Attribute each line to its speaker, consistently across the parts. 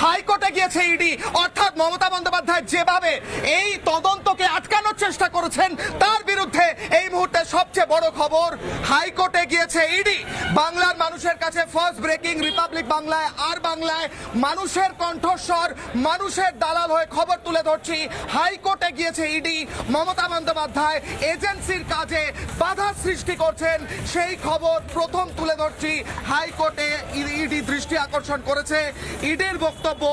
Speaker 1: হাইকোর্টে গিয়েছে ইডি, অর্থাৎ মমতা বন্দ্যোপাধ্যায় যেভাবে এই তদন্তকে আটকানোর চেষ্টা করেছেন তার বিরুদ্ধে এই মুহূর্তে সবচেয়ে বড় খবর, হাইকোর্টে গিয়েছে ইডি। বাংলার মানুষের কাছে ফার্স্ট ব্রেকিং, রিপাবলিক বাংলায় আর বাংলায় মানুষের কণ্ঠস্বর, মানুষের দালাল হয়ে খবর তুলে ধরছি। হাইকোর্টে গিয়েছে ইডি, মমতা বন্দ্যোপাধ্যায় এজেন্সির কাজে বাধা সৃষ্টি করছেন সেই খবর প্রথম তুলে ধরছি। হাইকোর্টে ইডি দৃষ্টি আকর্ষণ করেছে। ইডির বক্তব্য,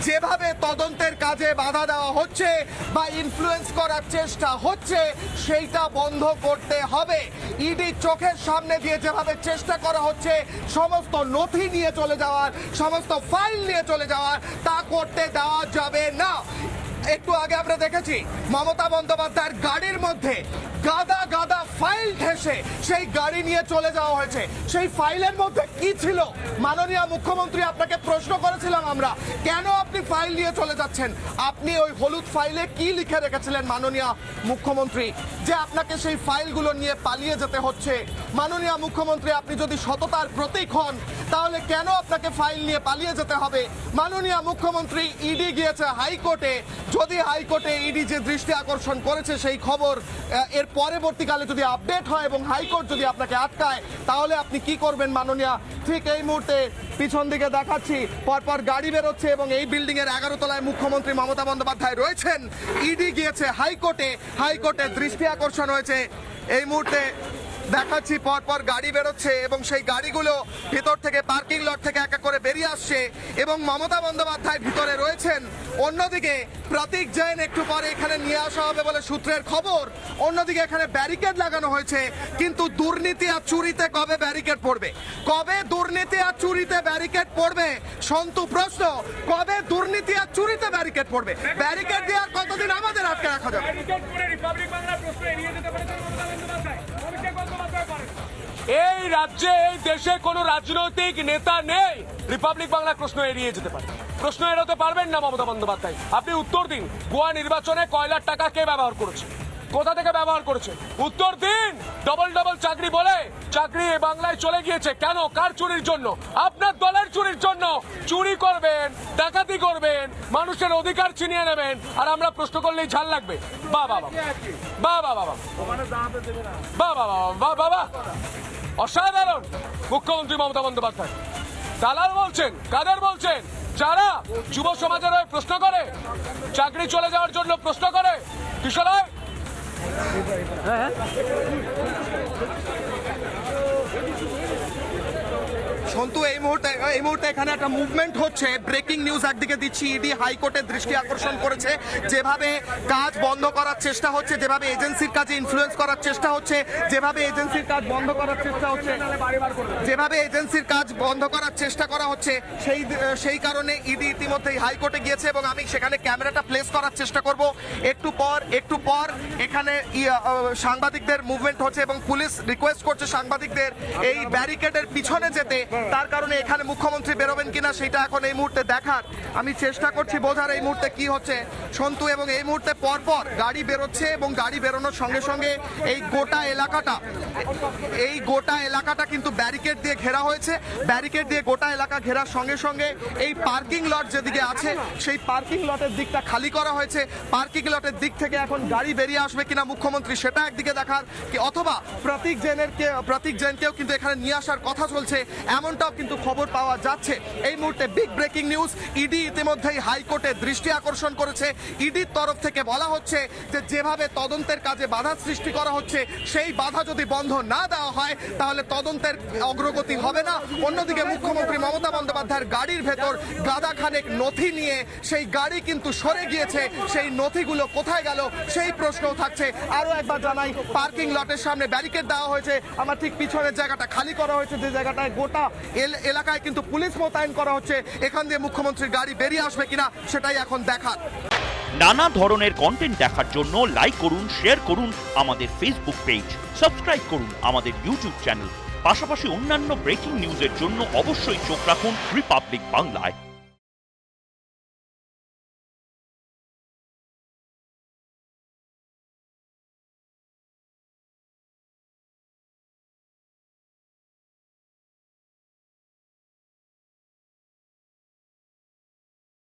Speaker 1: যেভাবে তদন্তের কাজে বাধা দেওয়া হচ্ছে বা ইনফ্লুয়েন্স করার চেষ্টা হচ্ছে সেইটা বন্ধ করতে হবে। ইডি চোখের সামনে দিয়ে যেভাবে চেষ্টা করা হচ্ছে সমস্ত নথি নিয়ে চলে যাওয়ার, সমস্ত ফাইল নিয়ে চলে যাওয়ার, তা করতে দেওয়া যাবে না। একটু আগে আমরা দেখেছি মমতা বন্দ্যোপাধ্যায়ের গাড়ির মধ্যে গাদা গাদা ফাইল ঠেসে সেই গাড়ি নিয়ে চলে যাওয়া হয়েছে। সেই ফাইলের মধ্যে কি ছিল মাননীয় মুখ্যমন্ত্রী, আপনাকে প্রশ্ন করেছিলাম আমরা, কেন আপনি ফাইল নিয়ে চলে যাচ্ছেন? আপনি ওই হলুদ ফাইলে কি লিখে রেখেছিলেন মাননীয় মুখ্যমন্ত্রী যে আপনাকে সেই ফাইলগুলো নিয়ে পালিয়ে যেতে হচ্ছে? মাননীয় মুখ্যমন্ত্রী, আপনি যদি সততার প্রতীক হন তাহলে কেন আপনাকে ফাইল নিয়ে পালিয়ে যেতে হবে? মাননীয় মুখ্যমন্ত্রী, ইডি গিয়েছে হাইকোর্টে। যদি হাইকোর্টে ইডি যে দৃষ্টি আকর্ষণ করেছে সেই খবর এর পরবর্তীকালে যদি আপডেট হয় এবং হাইকোর্ট যদি আপনাকে আটকায় তাহলে আপনি কি করবেন মাননীয়? ঠিক এই মুহূর্তে পিছন দিকে দেখাচ্ছি পরপর গাড়ি বেরোচ্ছে এবং এই বিল্ডিং এর 11 তলায় মুখ্যমন্ত্রী মমতা বন্দ্যোপাধ্যায় রয়েছেন। ইডি গিয়েছে হাইকোর্টে, হাইকোর্টে দৃষ্টি আকর্ষণ হয়েছে। এই মুহূর্তে দেখাচ্ছি পরপর গাড়ি বেরোচ্ছে এবং সেই গাড়িগুলো ভিতর থেকে পার্কিং লট থেকে এক এক করে বেরিয়ে আসছে এবং মমতা বন্দ্যোপাধ্যায় ভিতরে রয়েছেন। অন্যদিকে প্রতীক জৈন একটু পরে এখানে নিয়ে আসা হবে বলে সূত্রের খবর। অন্যদিকে এখানে ব্যারিকেড লাগানো হয়েছে, কিন্তু দুর্নীতি আর চুরিতে কবে ব্যারিকেড পড়বে? কবে দুর্নীতি আর চুরিতে ব্যারিকেড পড়বে? সন্তু প্রশ্ন, কবে দুর্নীতি আর চুরিতে ব্যারিকেড পড়বে? ব্যারিকেড দিয়ে আর কতদিন আমাদের আটকে রাখা যাবে?
Speaker 2: এই রাজ্যে, এই দেশে কোন রাজনৈতিক নেতা নেই রিপাবলিক বাংলা প্রশ্ন এড়িয়ে যেতে পারে। প্রশ্ন এড়াতে পারবেন না মমতা বন্দ্যোপাধ্যায়। আপনি উত্তর দিন, গোয়া নির্বাচনে কয়লার টাকা কে ব্যবহার করেছে, কোথা থেকে ব্যবহার করেছে? উত্তর দিন। ডবল ডবল চাকরি বলে চাকরি এ বাংলায় চলে গিয়েছে কেন? কার চুরির জন্য? আপনার দলের চুরির জন্য। চুরি করবেন, ডাকাতি করবেন, মানুষের অধিকার ছিনিয়ে নেবেন, আর আমরা প্রশ্ন করলেই ঝাল লাগবে। বাহ বাবা বাহ বাহ বাবা বাহ বাহ বাবা, অসাধারণ মুখ্যমন্ত্রী মমতা বন্দ্যোপাধ্যায়। দালাল বলছেন, কাদের বলছেন? যারা যুব সমাজের হয়ে প্রশ্ন করে, চাকরি চলে যাওয়ার জন্য প্রশ্ন করে। কিশোর রায়,
Speaker 1: সন্তু, এই মুহূর্তে এখানে একটা মুভমেন্ট হচ্ছে। ব্রেকিং নিউজ একদিকে দিচ্ছি, ইডি হাইকোর্টের দৃষ্টি আকর্ষণ করেছে। যেভাবে কাজ বন্ধ করার চেষ্টা হচ্ছে, যেভাবে এজেন্সির কাজে ইনফ্লুয়েন্স করার চেষ্টা হচ্ছে, যেভাবে এজেন্সির কাজ বন্ধ করার চেষ্টা হচ্ছে, যেভাবে এজেন্সির কাজ বন্ধ করার চেষ্টা করা হচ্ছে, সেই কারণে ইডি ইতিমধ্যেই হাইকোর্টে গিয়েছে এবং আমি সেখানে ক্যামেরাটা প্লেস করার চেষ্টা করব। একটু পর এখানে সাংবাদিকদের মুভমেন্ট হচ্ছে এবং পুলিশ রিকোয়েস্ট করছে সাংবাদিকদের এই ব্যারিকেডের পিছনে যেতে। তার কারণে এখানে মুখ্যমন্ত্রী বেরোবেন কিনা সেটা এখন এই মুহূর্তে দেখার আমি চেষ্টা করছি বোঝার এই মুহূর্তে কি হচ্ছে সন্তু। এবং এই মুহূর্তে পরপর গাড়ি বেরোচ্ছে এবং গাড়ি বেরোনোর সঙ্গে সঙ্গে এই গোটা এলাকাটা কিন্তু ব্যারিকেড দিয়ে ঘেরা হয়েছে। ব্যারিকেড দিয়ে গোটা এলাকা ঘেরার সঙ্গে সঙ্গে এই পার্কিং লট যেদিকে আছে সেই পার্কিং লটের দিকটা খালি করা হয়েছে। পার্কিং লটের দিক থেকে এখন গাড়ি বেরিয়ে আসবে কিনা মুখ্যমন্ত্রী সেটা একদিকে দেখার, কি অথবা প্রতীক জৈনকেও কিন্তু এখানে নিয়ে আসার কথা চলছে, এমনটাও কিন্তু খবর পাওয়া যাচ্ছে। এই মুহূর্তে বিগ ব্রেকিং নিউজ, ইডি ইতিমধ্যেই হাইকোর্টে দৃষ্টি আকর্ষণ করেছে। ইডির তরফ থেকে বলা হচ্ছে যে যেভাবে তদন্তের কাজে বাধা সৃষ্টি করা হচ্ছে সেই বাধা যদি বন্ধ না দেওয়া হয় তাহলে তদন্তের অগ্রগতি হবে না। অন্যদিকে মুখ্যমন্ত্রী মমতা বন্দ্যোপাধ্যায়ের গাড়ির ভেতর গাদা খানেক নথি নিয়ে সেই গাড়ি কিন্তু সরে গিয়েছে। সেই নথিগুলো কোথায় গেল সেই প্রশ্নও থাকছে। আরো একবার জানাই, পার্কিং লটের সামনে ব্যারিকেড দেওয়া হয়েছে, আমার ঠিক পিছনের জায়গাটা খালি করা হয়েছে, যে জায়গাটায় গোটা এলাকায় কিন্তু পুলিশ মোতায়েন করা হচ্ছে। এখান দিয়ে মুখ্যমন্ত্রীর গাড়ি বেরিয়ে আসবে কিনা সেটাই এখন দেখার।
Speaker 3: নানা ধরনের কন্টেন্ট দেখার জন্য লাইক করুন, শেয়ার করুন আমাদের ফেসবুক পেজ, সাবস্ক্রাইব করুন আমাদের ইউটিউব চ্যানেল। পাশাপাশি অন্যান্য ব্রেকিং নিউজের জন্য অবশ্যই চোখ রাখুন রিপাবলিক বাংলায়।